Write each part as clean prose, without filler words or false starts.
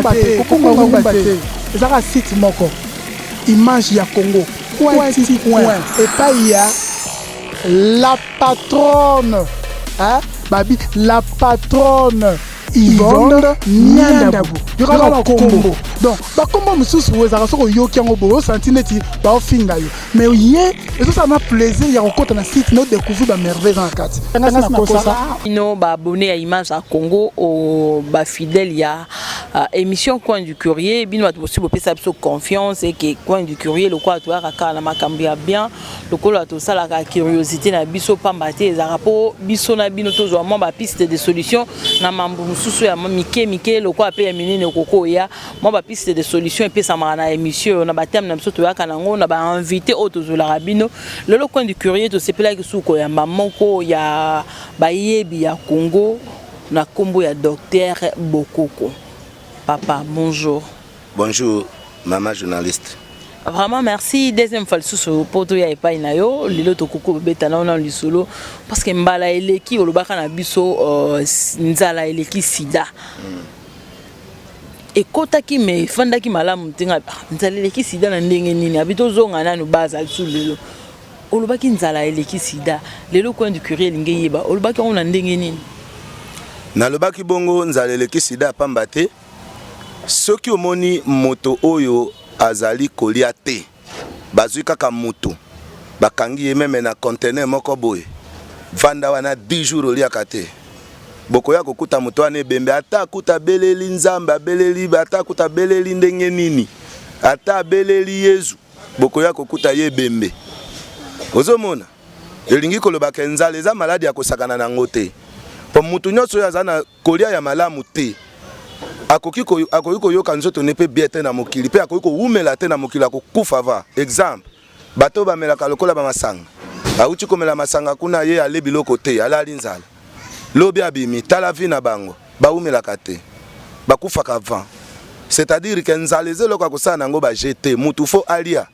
rumba te. Ezaka site moko. Image ya Congo. Point et pas il y a la patronne. Hein? Babi, la patronne. Yvonne Niandabu. Il y aura le combo. Donc, comme je suis là, je suis là, mais ça m'a plaisir. Il y a un site nous découvrir la merveille dans la carte. Nous abonnés à Image à Congo au fidèle il y a émission Coin du Courrier. Bien nous aussi ça confiance et que Coin du Courrier le quoi toi à na makambia bien le quoi tout ça la curiosité na biso pambaté za rapport biso na bino to zo ba piste de solution na mambu mususu ya mike le quoi pe ya minene koko ya moi ba piste de solution et puis ça m'a na émission na ba thème na biso to ya kanango na ba invité auto zo la rabino le Coin du Courrier to c'est pela que suko ya mamoko ya bayebi ya Congo na kombo ya docteur Bokoko. Papa, bonjour. Bonjour, maman journaliste. Vraiment merci. Deuxième fois sous pour toi et pas inayo. Lilo to koko beta na ona lisolo parce que mbala eleki olobaka na biso nzala eleki sida. Et kota ki me fanda ki malamu tinga nzala eleki sida na ndenge nini abito zonga na no baza sous lelo. Olobaki nzala eleki sida. Lelo Coin du Courrier linge yeba. Olobaki on na ndenge nini. Na lobaki bongo nzala eleki sida pamba te. Soki omoni moto oyo azali kolia te bazwi kaka moto bakangi ye meme na conteneur moko boye vanda wana 10 jours oliaka te bokoya kokuta moto wana ebembe ata kuta beleli nzamba beleli ata kuta beleli ndenge nini ata beleli Yesu bokoya kokuta ye ebembe ozomona elingi kolobaka nzala eza maladi ya kosakana nango te po moto nyonso oyo aza na kolia ya malamu te akoki koyoka nzoto ne pe biete na mokili pe akoki koumela te na mokili akokufa va exemple bato bamelaka lokola ba masanga auti komela masanga kuna ye ale biloko te alali nzala lobi abimi tala vi na bango baumelaka te bakufaka va c'est-à-dire que nzala ezelo akosala nango ba jeter mutu fo alia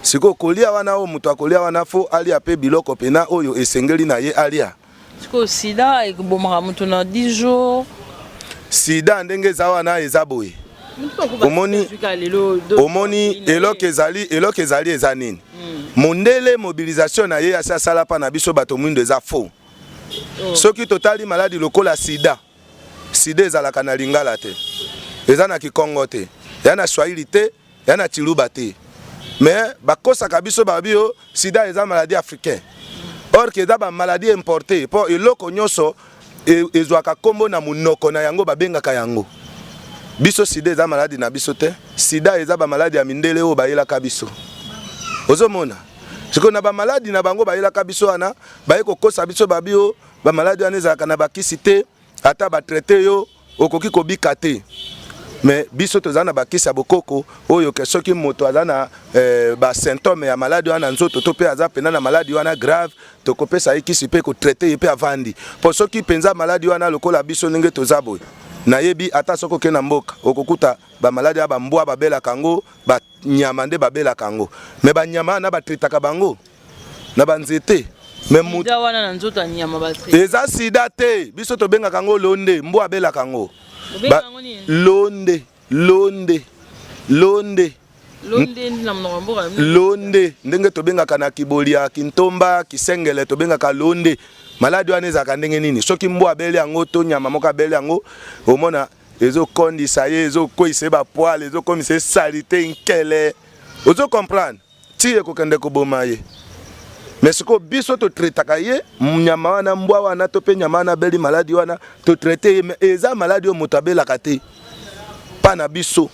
siko kolia wana o mutu akolia wana fo alia pe biloko pena oyo esengeli na ye alia siko sida ekubomaka mutu na 10 jours. Sida ndenge zawana ezaboye. Omoni eloke ezali ezanini. Mondele mobilisation na ye asa sala pa na biso bato mwindo eza faux. Soki totali maladi lokola sida. Sida ezalaka na lingala te. Eza na Kikongo te. Ya na Swahili te, ya na Chiluba te. Mais bakosa kabiso babio sida eza maladie africaine. Or que eza ba maladie importée po eloko nyoso ezwaka kombo na munoko na yango babengaka yango biso sida eza maladi na biso te sida eza ba maladi ya mindele o bayelaka biso ozomona siko na ba maladi na bango bayelaka biso wana bayeko kosa biso babio ba maladi wana ezalaka na bakisi te ata ba traiter yo okoki kobika te mais biso tozana bakisi ya bokoko oyo ke soki moto azana ba symptôme ya maladi wana nzoto to pe aza pena na maladi wana grave to kopesa ikisi pe ko traiter ye pe avandi po soki penza maladi wana lokola biso ndenge tozaboy na yebi ata soko ke na mboka okokuta ba maladi ya bambwa babela kango ba nyama nde babela kango mais ba nyama na ba tritaka bango na banzete mais mutu wana na nzoto nyama ba eza sida te biso to benga kango londe mbwa abela kango londe ndenge tobengaka na kibolia kintomba kisengele tobengaka londe maladi wana ezaka ndenge nini soki mbwa abeli yango to nyama moko abeli yango omona ezokondisa ye ezokwisa ba poil ezokomisa salite nkele ozo comprendre ti ekokende koboma ye mais siko biso to traitaka ye nyama wana mbwa wana to pe nyama wana beli maladi wana to traiter ye eza maladi o mutabelaka te pa na biso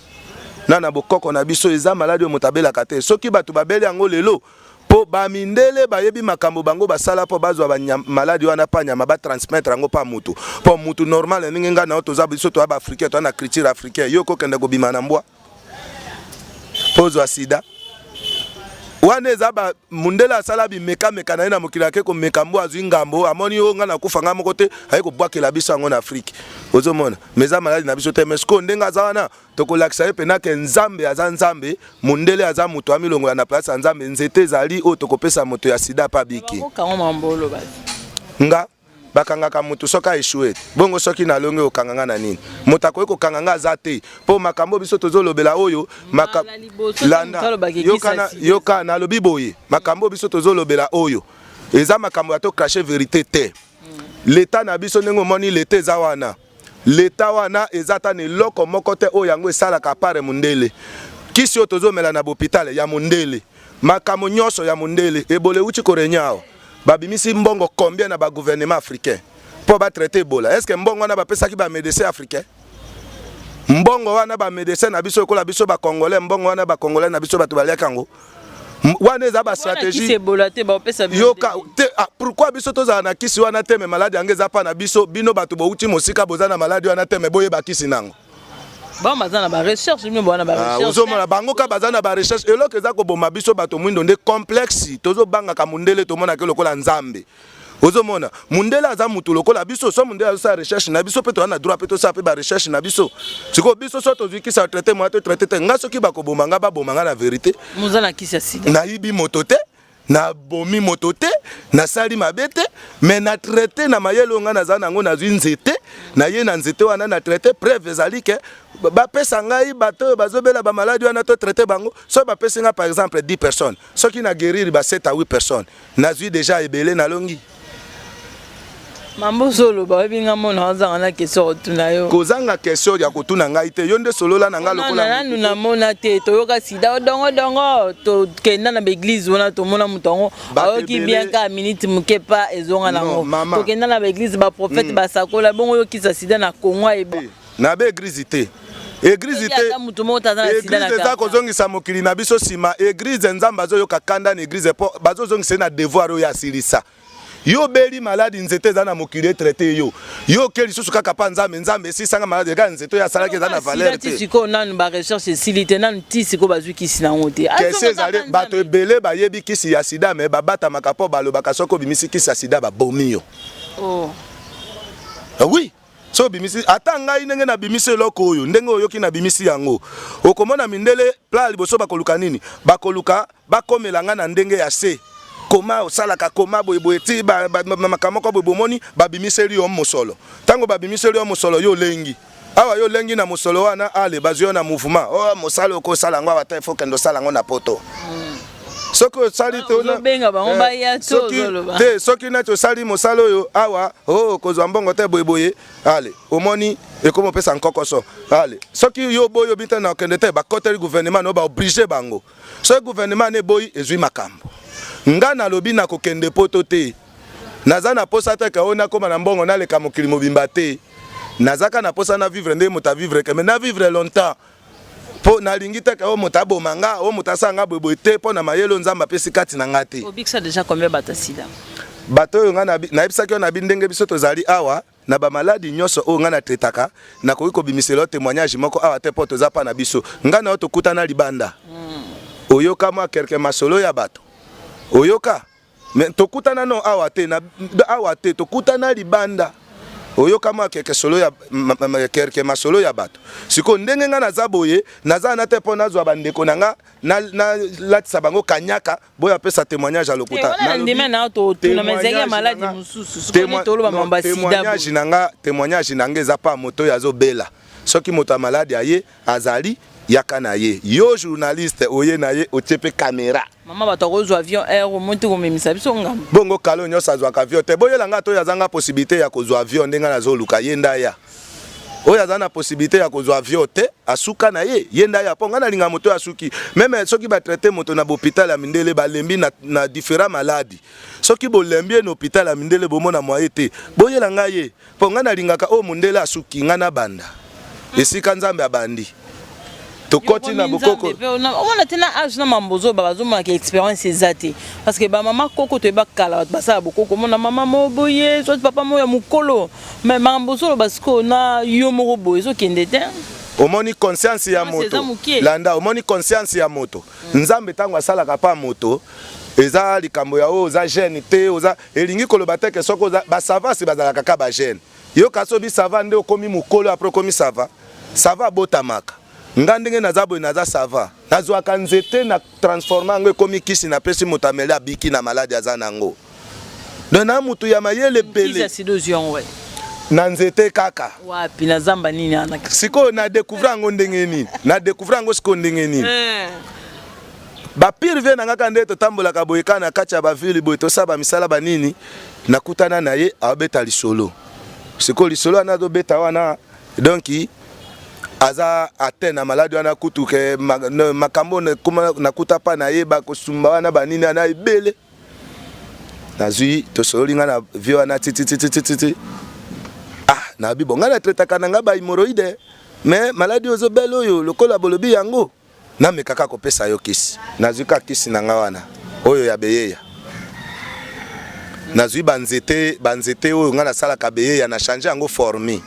na bokoko na biso eza maladi o mutabelaka te soki bato babeli yango lelo po ba mindele bayebi makambo bango basala po bazwa ba maladi wana pa nyama ba transmettre yango pa mutu po mutu normal ndenge nga na otoza biso to ba africain to na culture africaine yo ko kende ko bima na mbwa pozo sida wana ezaba mundela sala bi meka na ina mokila ke ko meka mbwa azwi ngambo amoni yo nga na kufa nga moko te ayi ko bwakela biso ngo na Afrique ozomona meza maladi na biso te mesko ndenga za wana to ko lakisa ye pena ke nzambe aza nzambe mundele aza mutu amilongo ya na place nzambe nzete zali o to kopesa moto ya sida pa biki nga bakangaka mutu soka échoué bongo soki na longe okanganga na nini moto akoki kokanganga aza te mpo makambo biso tozolobela oyo landa yoka nalobi boye makambo biso tozolobela oyo eza makambo ya tokrache vérité te l'état na biso ndenge omoni l'état eza wana l'état wana eza ta na eloko moko te oyo yango esalaka pare mundele kisi oyo tozomela na bopitale ya mundele makambo nyonso ya mundele ebola euti korenyao babimisi mbongo combien na ba gouvernement africain pour ba traiter Ebola. Est-ce que mbongo wana bapesaki ba médecin africain? Mbongo wana ba médecin na biso kola biso ba congolais, mbongo wana ba congolais na biso bato balia kango. Wana eza ba stratégie. Ebola te ba pesa yoka te pourquoi biso toza na kisi wana te me malade angeza pa na biso bino bato bo uti mosika bozana malade wana te me boye ba kisi nango. Ba mazana ba recherche mimi bona ba recherche. Ozomona bango ka bazana ba recherche eloko eza ko boma biso bato mwindo nde complexe tozo banga ka mundele to mona ke lokola nzambe. Ozomona mundele aza mutu lokola biso so mundele aza recherche na biso pe to na droit pe to sa pe ba recherche na biso. Siko biso so to ziki sa traiter moi to traiter te ngaso ki ba ko bomanga ba bomanga na vérité. Muzana kisi sida. Na ibi motote na bomi motote na sali mabete mais na traiter na mayelo nga na zana ngo na nzete na ye na nzete wana na traiter preuve ezali ke ba pesa ngai bato bazobela ba maladie wana to traiter bango so ba pesa nga par exemple 10 personnes so qui na guérir ba 7 à 8 personnes na zui déjà ebele na longi mambo solo ba binga mona azanga na question tuna yo kozanga question ya kotuna ngai te yo nde solola na nga lokola nanu na mona te toyoka sida dongo to kenda na église wana to mona mutongo ayoki bien ka minute mukepa ezonga nango to kenda na église ba prophète ba sakola bongo yo kisa sida na Kongo eba na ba église te église te église za kozongisa mokili na biso sima église nzamba zo yoka kanda na église po bazo zongisa na devoir yo ya silisa yo beli maladi nzete za na mokili traité yo keli susu kaka pa nzambe si sanga maladi ka nzete ya salaki za na valeur te siko nanu ba recherche silite nanu ti siko bazwi kisi na ngote kese zale bato ebele bayebi kisi ya sida me babata makapo balobaka soko bimisi kisi ya sida babomi yo oui so bimisi ata ngai ndenge na bimisi eloko oyo ndenge oyoki na bimisi yango okomona mindele pla liboso bakoluka nini bakoluka bakomelanga na ndenge ya se koma osalaka koma boyeboye ti makamoko boyebomoni babimiseli yo mosolo tango babimiseli yo mosolo yo lengi awa yo lengi na mosolo wana ale bazio na mouvement oh mosalo ko sala ngo ata ifo kendo sala ngo na poto soko sali te ona benga bango ba ya to zoloba te soki na to sali mosalo yo awa oh kozwa mbongo te boyeboye ale omoni ekomo pesa nkokoso ale soki yo boyo bita na kende te ba koteli gouvernement no ba obliger bango so gouvernement ne boyi ezwi makambo nga na lobi na kokende poto te naza na posa te ka ona koma na mbongo na leka mokili mobimba te nazaka na posa na vivre nde mota vivre ke mais na vivre longtemps po na lingi te ka o mota bomanga o mota sanga boyeboy te po na mayelo nzamba pesi kati na ngate obikisa déjà combien bata sida bato yo nga na ebisaki na bindenge biso tozali awa na ba maladi nyonso o nga na tretaka na koki kobimisela témoignage moko awa te po toza pa na biso nga na otokuta na libanda oyoka mwa kerke masolo ya bato oyoka me tokutana no awate tokutana libanda oyoka ma keke solo ya kerke masolo ya bato siko ndenge nga naza boye naza na te po nazwa bandeko nanga na latisa bango kanyaka boya pesa témoignage alokuta na ndima na to tuna mezenge maladi mususu siko tolo ba mamba sida témoignage nanga eza pa moto ya zo bela soki moto maladi aye azali yaka na ye yo journaliste oye na ye otepe caméra mama bato kozwa avion air monte ko memisa biso ngam bongo kalo nyosa azwa avion te boyela nga to yazanga possibilité ya kozwa avion ndenga na zoluka yenda ya oya zana possibilité ya kozwa avion te asuka na ye yenda ya ponga na linga moto asuki même soki ba traiter moto na hôpital ya mindele ba lembi na différents maladies soki bo lembi na hôpital ya mindele bomona moye te boyela nga ye ponga na lingaka o mundele asuki nga na banda esika nzambe abandi tokoti na bokoko on tena age na mambozo bazo ma expérience ezate parce que ba mama koko to ba kala ba sa bokoko mona mama moboye soit papa moya mukolo mais mambozo basiko na yo moko boye zo kende te omoni conscience ya moto landa omoni conscience ya moto nzambe tango asala ka pa moto eza likambo ya o za jeune te oza elingi koloba te ke soko ba sava si bazala kaka ba jeune yo kaso bi sava nde okomi mukolo après komi sava botamaka nga ndenge naza boye naza sava nazwaka nzete na transforma ngo ekomi kisi na pesi moto ameli abiki na maladi aza nango donc na mutu ya mayele Qui ça séduction ouais. Na nzete kaka. Wapi na zamba nini anaka. Siko na découvrir ngo ndenge nini. Na découvrir ngo siko ndenge nini. Ba pire vient na ngaka ndeto tambola ka boyeka na kacha ba ville boy to saba misala ba nini nakutana na ye abeta lisolo. Siko lisolo anado beta wana donc aza atena maladi wana kutu ke makambo nakuta pa na ye ba kosumba wana ba nini ana ibele. Nazui to solinga na vio wana titi. Na bibo ngana traitaka na ngaba hemorrhoide mais maladie ozo belo yo lokola bolobi yango na mekaka ko pesa yo kisi nazuka kisi na ngawana oyo ya beyeya nazui banzete oyo ngana sala ka beyeya na changer yango forme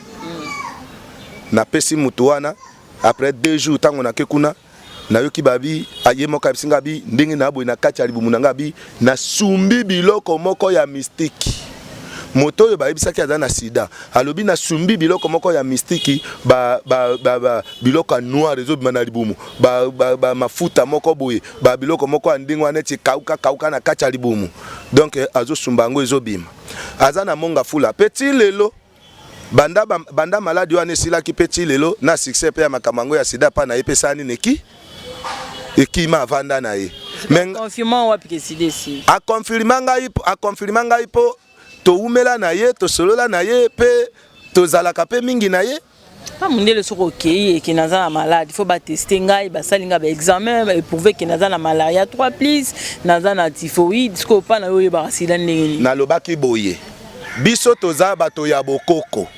na pesi mutu wana après 2 jours tango na kekuna na yoki babi ayemo ka bisinga bi ndenge na boy na kati ya libumu na ngabi na sumbi biloko moko ya mystique moto yo bayebisaki aza na sida alobi na sumbi biloko moko ya mystiki biloko noir ezobima na libumu mafuta moko boye biloko moko ya ndenge wana eti kauka na kati ya libumu donc azosumba yango ezobima aza na monga fula petit lelo banda maladi wana esilaki petit lelo na succès pe ya makambo yango ya sida pa na ye pesa nini ekima avanda na ye confirmant wapi ke sida esi a confirma ngai po to umela na ye to solola na ye pe to zalaka pe mingi na ye pa mundele soko kei ke naza na malade faut ba tester ngai ba salinga ba examen ba prouver ke naza na malaria 3 plus naza na typhoïde sko pa na yo ba sida ndenge na lobaki boye biso toza bato ya bokoko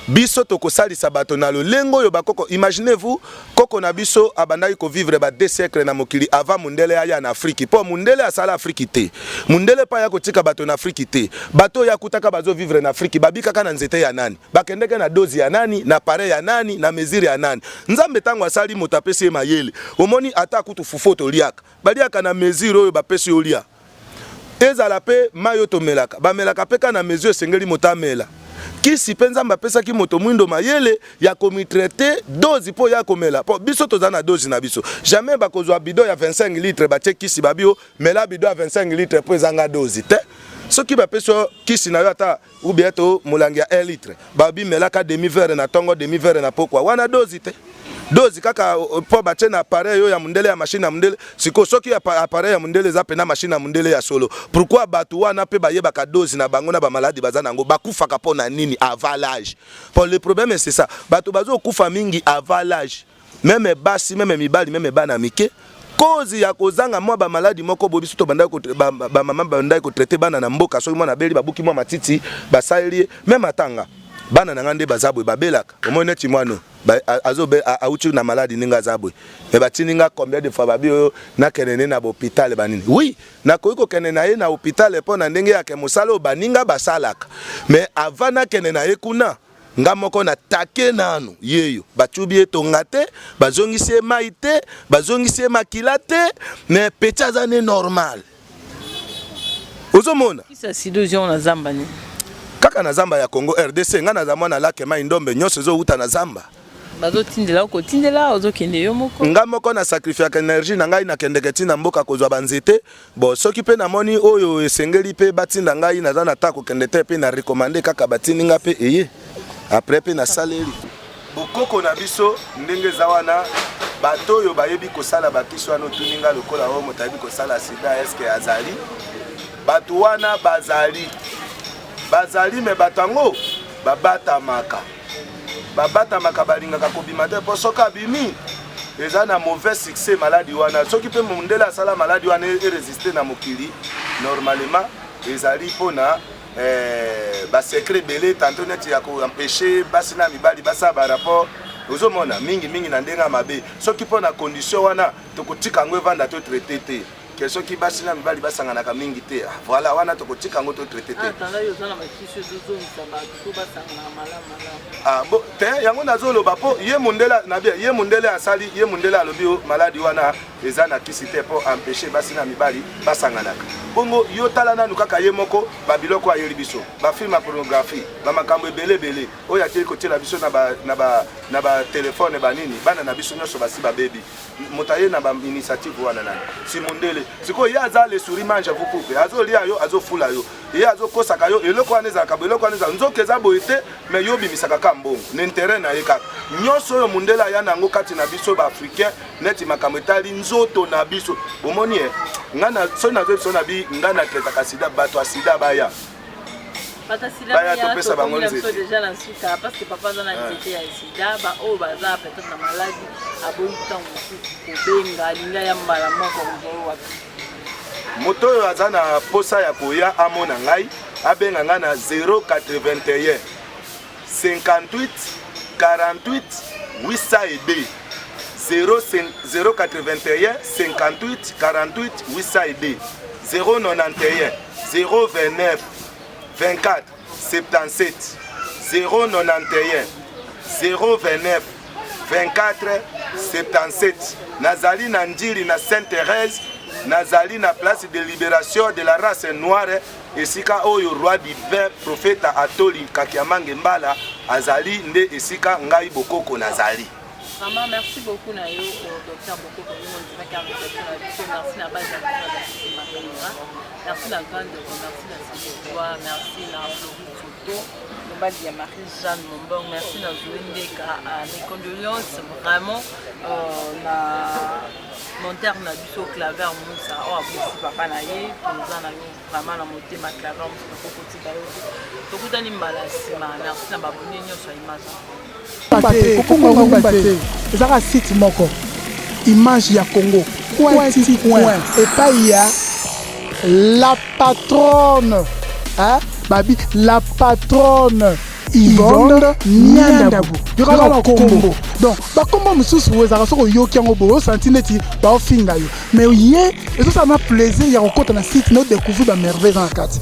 biso to kosalisa bato na lolengo yo bakoko imaginez-vous koko na biso abandaki ko vivre ba 2 siècles na mokili avant mundele ya na Afrique po mundele asala Afrique te mundele pa ya kotika bato na Afrique te bato ya kutaka bazo vivre na Afrique babika kana nzete ya nani bakendeke na dozi ya nani na pare ya nani na mesure ya nani nzambe tango asali motapesi mayele omoni ata kutu fufoto liaka baliaka na mesure oyo bapesi olia ezala pe mayo tomelaka bamelaka pe kana mesure sengeli motamela kisi penza mbapesa ki moto mwindo mayele ya komitraite dozi po ya komela po biso tozana dozi na biso jamais bakozwa bidon ya 25 litres batie kisi babio mela bidon ya 25 litres po ezanga dozi te soki bapeso kisi na yo ata ubieto molangi ya 1 litre babi melaka demi verre na tongo demi verre na pokwa wana dozi te dozi kaka po batie na appareil yo ya mundele ya machine ya mundele siko soki appareil ya mundele za pena machine ya mundele ya solo pourquoi batu wana pe bayebaka dozi na bango na ba maladie bazana ngo bakufaka po na nini avant l'âge pour le problème c'est ça batu bazo kufa mingi avant l'âge même basi même mibali même bana mike cause ya kozanga mwa ba maladie moko bobiso to banda ko ba mama banda ko traiter bana na mboka soki mwana beli babuki mwa matiti basaeli même atanga bana na ngande bazabwe babelaka omone ti mwano azobe auti na maladie ninga zabwe me batininga combien de fois babio na kenene na hôpital banini oui na koiko kenena ye na hôpital po na ndenge ya ke mosalo baninga basalaka mais avant na kenena ye kuna nga moko na take nanu yeyo bachubi etonga te bazongisi mai te bazongisi makila te mais pecha ne normal ozomona kisa sidozion na zamba ni kaka na zamba ya Congo RDC nga na zamwana lake mai ndombe nyonso zo uta na zamba bazo tindela ko tindela ozo kende yo moko nga moko na sacrifice ka énergie na ngai na kendeke tina mboka kozwa banzete bo soki pe na moni oyo esengeli pe batinda ngai na za na ta ko kende te pe na recommander kaka batininga pe eye après pe na saleri bokoko na biso ndenge zawana bato yo bayebi ko sala bakiso ano tuninga lokola o motabi ko sala sida eske azali bato wana bazali me batango babata maka balingaka kobima te po soka bimi eza na mauvais succès maladie wana soki pe mundela sala maladie wana résister na mokili normalement ezali pona ba secret belé tantôt net ya ko empêcher basina mibali basa ba rapport ozomona mingi na ndenga mabe soki pona condition wana tokotika ngo evanda to traiter te que soki basina mibali basangana ka mingi te voilà wana tokotika ngo to traiter te tanda yo zana makisho zozo misamba to basangana malama bo te yango nazolo bapo ye mundela na bien ye mundela asali ye mundela alobi maladie wana eza na kisi te po empêcher basina mibali basangana bongo yo tala nanu kaka ye moko ba biloko ayeli biso ba film pornographie ba makambo ebele oya te ko tela biso na ba téléphone ba nini bana na biso nyoso basi ba baby motaye na ba initiative wana nani si mundele siko ya za le souris mange vous coupe azo lia yo azo fula yo ye azokosaka yo eloko wana ezalaka eloko wana ezala nzoka eza boye te mais yo obimisaka ka mbongo na intérêt na ye kaka nyonso oyo mundele aya nango kati na biso baafricain neti makambo etali nzoto na biso omoni ye soki nazoyi biso na bi ngai natretaka sida bato ya sida baya baya topesa bango nzete déjà na suka parce que papa aza na nzete ya sida baoyo baza peut-être na maladi abongi ntango mosusu kobenga alingi aya mbala moko kozolo wapi moto oyo aza na posa ya koya amona ngai abenga ngai na 081 58 48 802 081 58 48 802 091 029 24 77 091 029 24 77 nazali na njili na Sainte-Thérèse nazali na place de libération de la race noire esika oyo roi divin prophète Atoli Kakiamange Mbala azali nde esika ngai bokoko nazali. Maman, merci beaucoup Nayo, docteur Bokoko, merci na base merci la grande, merci la Sylvie, merci la Floride Photo, le Marie-Jeanne Mombong, merci la Zouindeka, mes condoléances vraiment mon terme na biso claver Moussa o abusi papa na ye pour na yo vraiment na moté ma claver Moussa ko kotika yo to kutani mbala sima merci na baboni nyonso image Congo Mbate ezaka site moko image ya Congo point et pas ya la patronne hein babi la patronne Yvonne Niandabu yokala Congo donc bakomba mususu wezaka soko yoki yango bo senti neti ba ofinga yo mais ye ezo ça m'a plaisir ya kokota na site no découvrir ba merveille dans la carte.